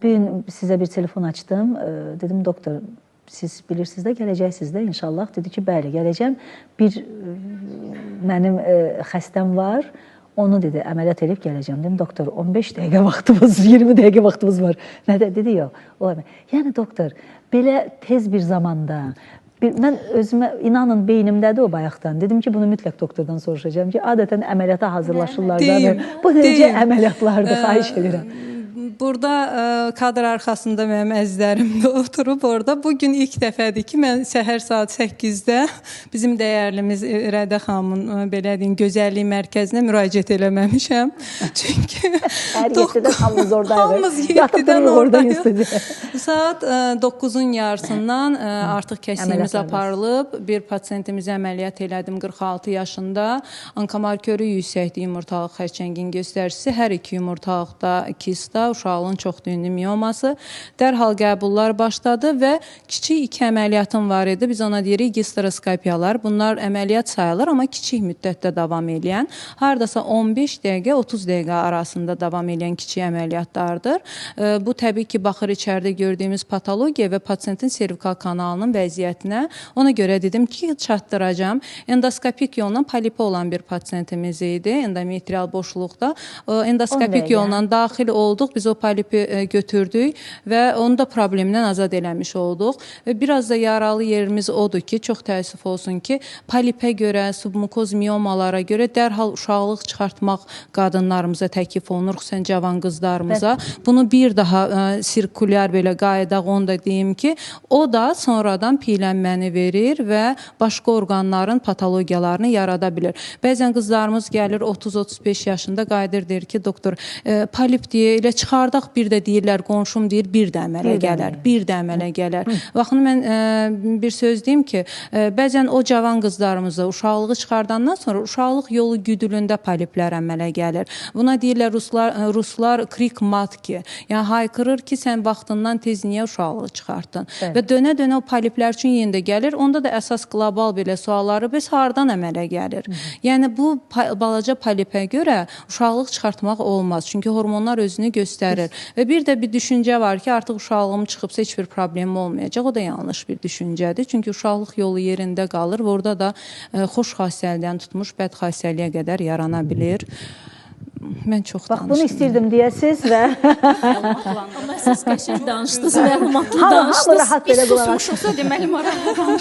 gün sizə bir telefon açdım. Dedim, doktor, siz bilirsiniz də, gələcəksiniz də inşallah. Dedi ki, bəli, gələcəm. Bir mənim xəstəm var. Onu dedi, əməliyyat edib gələcəm. Dedim, doktor, 15 dəqiqə vaxtımız, 20 dəqiqə vaxtımız var. Nə də? Dedi, yox. Yəni, doktor, belə tez bir zamanda, mən özümə, inanın, beynimdədir o bayaqdan. Dedim ki, bunu mütləq doktordan soruşacağım ki, adətən əməliyyata hazırlaşırlar. Bu necə əməliyyatlardır, xahiş edirəm. Burada kadr arxasında mənim əzizlərim də oturub orada. Bugün ilk dəfədir ki, mən səhər saat 8-də bizim dəyərlimiz Rədə xanımın, belə deyim, gözəllik mərkəzinə müraciət eləməmişəm. Çünki hər 7-dən hamımız oradayıq. Hamımız 7-dən oradayıq. Saat 9-un yarısından artıq kəsiyimiz aparılıb. Bir pasiyentimizi əməliyyat elədim 46 yaşında. Onkomarkörü yüksəkdir, yumurtalıq xərçəngin göstəricisi. Hər iki yumurtalıqda kista, uşağın çox düyünlü mioması. Dərhal qəbullar başladı və kiçik 2 əməliyyatım var idi. Biz ona deyirik gisteroskopiyalar. Bunlar əməliyyat sayılır, amma kiçik müddətdə davam edən. Haradasa 15 dəqiqə, 30 dəqiqə arasında davam edən kiçik əməliyyatlardır. Bu, təbii ki, baxır içəridə gördüyümüz patologiya və pasiyentin servikal kanalının vəziyyətinə. Ona görə dedim ki, çatdıracağım. Endoskopik yolla polipi olan bir pasiyentimiz idi. Endometrial boşluqda. Endoskopik yolla daxil olduq. Biz o polipi götürdük və onu da problemdən azad eləmiş olduq. Və biraz da yaralı yerimiz odur ki, çox təəssüf olsun ki, polipə görə, submukoz miomalara görə dərhal uşaqlıq çıxartmaq qadınlarımıza təklif olunur, xüsusən cavan qızlarımıza. Bunu bir daha sirkulyar belə qayıdaq, onu da deyim ki, o da sonradan piylənməni verir və başqa orqanların patologiyalarını yarada bilir. Bəzən qızlarımız gəlir 30-35 yaşında qayıdır, deyir ki, doktor, polip deyə elə çıxardaq, bir də deyirlər, qonşum deyir, bir də əmələ gələr, bir də əmələ gələr. Baxın, mən bir söz deyim ki, bəzən o cavan qızlarımıza uşaqlığı çıxardandan sonra uşaqlıq yolu güdülündə poliplər əmələ gəlir. Buna deyirlər ruslar krik matki, yəni haykırır ki, sən vaxtından tez niyə uşaqlığı çıxartdın? Və dönə-dönə o poliplər üçün yenə də gəlir. Onda da əsas qlobal belə sualları biz hardan əmələ gəlir? Yəni, bu balaca polipə görə uşaqlıq çıxartmaq olmaz. Çünki hormonlar özünü göstərir. Və bir də bir düşüncə var ki, artıq uşaqlığım çıxıbsa heç bir problem olmayacaq. O da yanlış bir düşüncədir. Çünki uşaqlıq yolu yerində qalır və orada da xoş xassəlidən tutmuş bəd xassəliyə qədər yarana bilir. Mən çox danışdım. Bax, bunu istəyirdim deyəsiz və... Amma siz qəşəng danışdınız, məlumatlı danışdınız. Biz susmuşuqsa deməli maraqlı danışdınız.